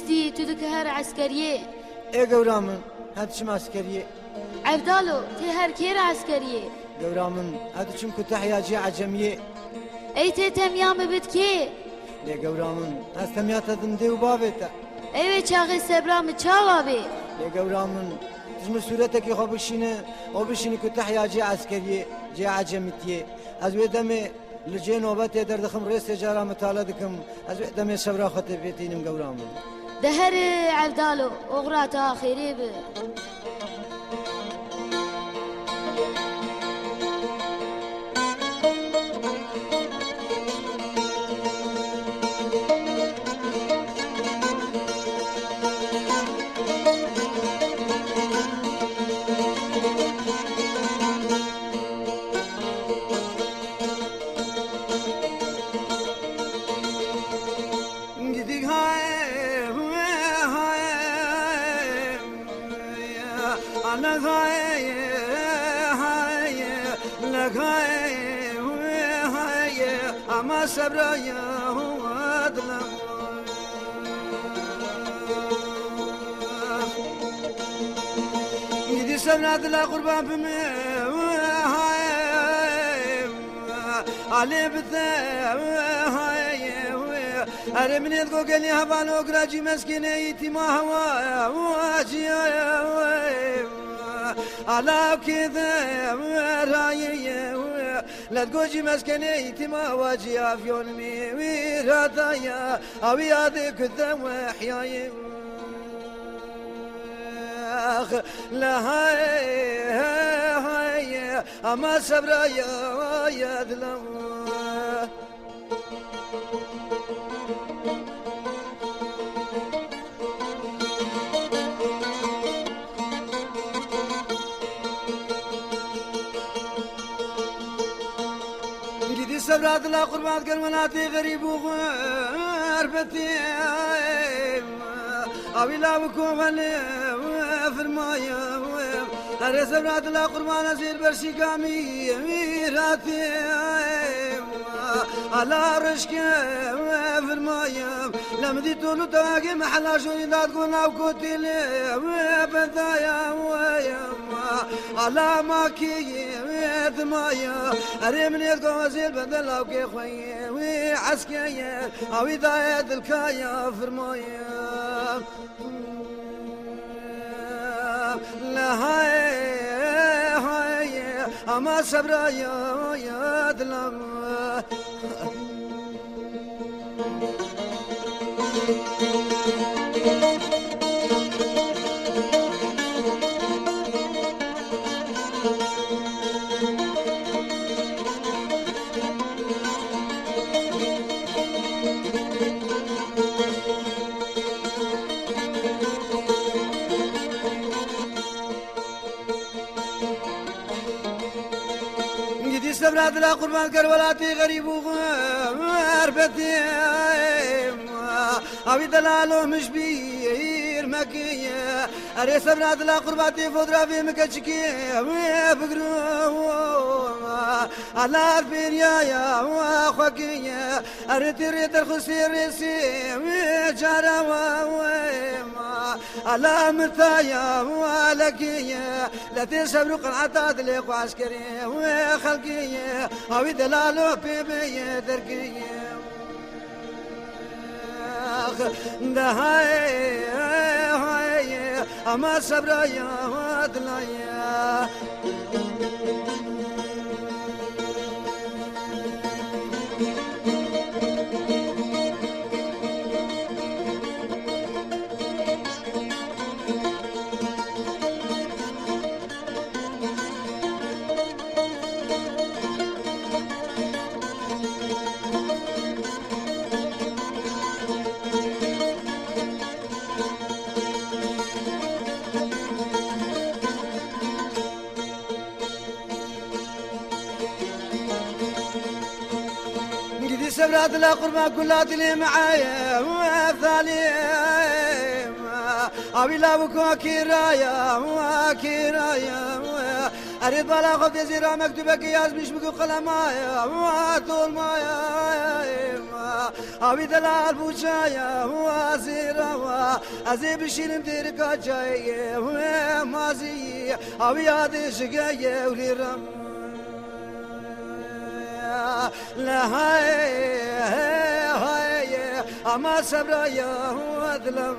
ويستي تذكر عسكرية. ايه قورامن هاتشم عسكرية. عبدالو تهر كير عسكرية. قورامن هاتشم كتحياجي عجمية. اي تتميام بتكي. ليه قورامن هستميات دندي وبابتا. ايوه شاغي سبرام تشاوابي. ليه قورامن تجمع صورتك يا خبشينه وبشيني كتحياجي عسكرية جي عجميتيه. ازوي دمي لجي نوبتي دردخم رئيس تجارة مطالدكم ازوي دمي شبرا خطي بيتينم قورامن. دهر عبدالو اغرات اخيري به. أما صبر يا هو أدلم يدي صبر أدلى قربان بمي علي بثاء أري من يدقو قال لي هبالو قراجي مسكينة يتيما هوا واجي على كذا رايي لا تقوجي مسكني تما واجي افيوني ويراتايا اوي هذيك الذوح يا اخ لا هاي اما صبر يا دلو صبرات لا قربات قرمناتي غريب وغربتي أبي لا بكوفن في المايه أري صبرات لا قربان أزير برشي قامي ميراتي على رشكي في المايه لما دي طولو تواقي محلا شوني لا تقول وكوتي لي وبثايا على ماكي مايا أري من يدقو وزيل بدل أوكي خوي وعسكي أوي ضايد الكايا في المايا لا هاي أما صبر يا دلم صبرات لا قربان كرولاتي غريب وغربتي أبي دلالو مش بير مكية أري صبرات لا قرباتي فضرا في مكتشكي بقرو على البنيا يا وخوكية أري تريد الخسير ريسي جارا على متايا ولكية لا تسبروا قنعتات ليق عسكري وخلقية أوي دلالو بيبي دركية ده هاي أما صبر يا دلايا صبرات لا قربا كلات لي معايا وثاني أبي لا بكو كرايا وكرايا أريد بلا خذ يزيرا مكتوبة قياس مش بكو قلمايا وطول مايا أبي دلال بوشايا وزيرا ازي بشيل دركا جاي مازي او ياد شقاي وليرم لا هاي اما صبر يا ودلم